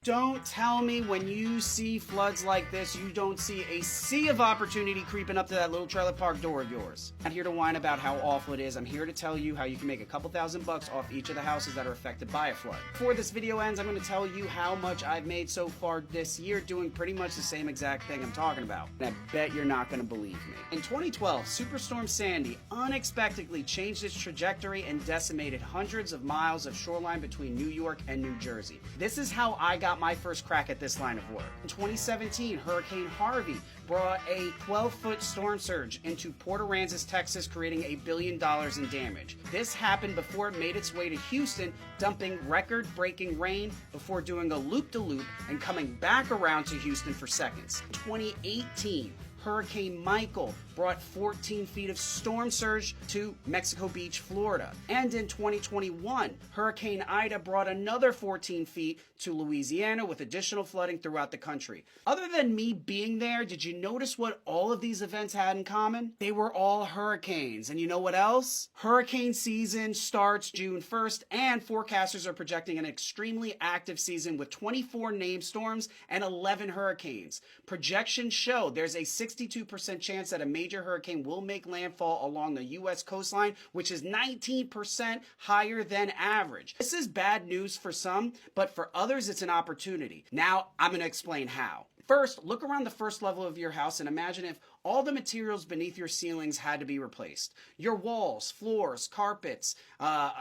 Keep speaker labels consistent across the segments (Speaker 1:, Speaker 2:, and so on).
Speaker 1: Don't tell me when you see floods like this, you don't see a sea of opportunity creeping up to that little trailer park door of yours. I'm not here to whine about how awful it is. I'm here to tell you how you can make a couple $1,000 off each of the houses that are affected by a flood. Before this video ends, I'm going to tell you how much I've made so far this year doing pretty much the same exact thing I'm talking about. And I bet you're not going to believe me. In 2012, Superstorm Sandy unexpectedly changed its trajectory and decimated hundreds of miles of shoreline between New York and New Jersey. This is how I got my first crack at this line of work. In 2017, Hurricane Harvey brought a 12-foot storm surge into Port Aransas, Texas, creating $1 billion in damage. This happened before it made its way to Houston, dumping record-breaking rain before doing a loop-de-loop and coming back around to Houston for seconds. In 2018, Hurricane Michael brought 14 feet of storm surge to Mexico Beach, Florida. And in 2021, Hurricane Ida brought another 14 feet to Louisiana with additional flooding throughout the country. Other than me being there, did you notice what all of these events had in common? They were all hurricanes. And you know what else? Hurricane season starts June 1st, and forecasters are projecting an extremely active season with 24 named storms and 11 hurricanes. Projections show there's a 62% chance that a major hurricane will make landfall along the U.S. coastline, which is 19% higher than average. This is bad news for some, but for others it's an opportunity. Now, I'm going to explain how. First, look around the first level of your house and imagine if all the materials beneath your ceilings had to be replaced. Your walls, floors, carpets,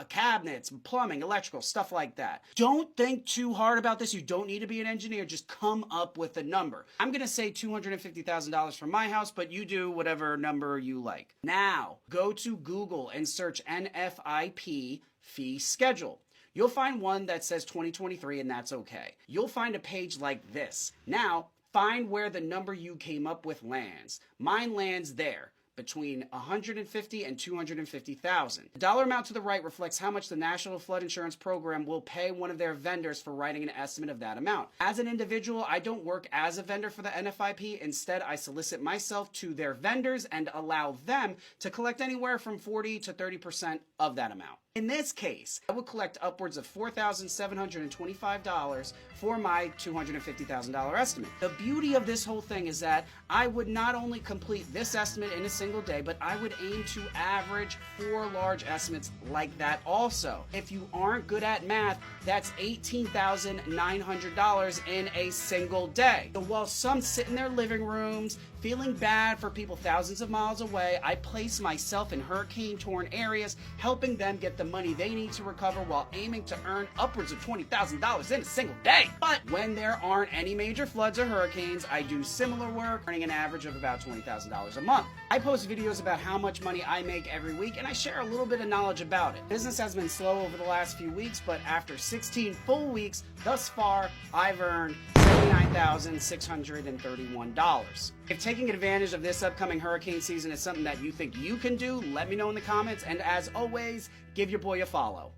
Speaker 1: cabinets, plumbing, electrical, stuff like that. Don't think too hard about this. You don't need to be an engineer. Just come up with a number. I'm going to say $250,000 for my house, but you do whatever number you like. Now, go to Google and search NFIP fee schedule. You'll find one that says 2023, and that's okay. You'll find a page like this. Now, find where the number you came up with lands. Mine lands there, between $150,000 and $250,000. The dollar amount to the right reflects how much the National Flood Insurance Program will pay one of their vendors for writing an estimate of that amount. As an individual, I don't work as a vendor for the NFIP. Instead, I solicit myself to their vendors and allow them to collect anywhere from 40 to 30% of that amount. In this case, I would collect upwards of $4,725 for my $250,000 estimate. The beauty of this whole thing is that I would not only complete this estimate in a single day, but I would aim to average 4 large estimates like that also. If you aren't good at math, that's $18,900 in a single day. So while some sit in their living rooms feeling bad for people thousands of miles away, I place myself in hurricane-torn areas, helping them get the money they need to recover while aiming to earn upwards of $20,000 in a single day. But when there aren't any major floods or hurricanes, I do similar work, earning an average of about $20,000 a month. I post videos about how much money I make every week, and I share a little bit of knowledge about it. Business has been slow over the last few weeks, but after 16 full weeks thus far, I've earned $79,631. If taking advantage of this upcoming hurricane season is something that you think you can do, let me know in the comments, and as always, give your boy a follow.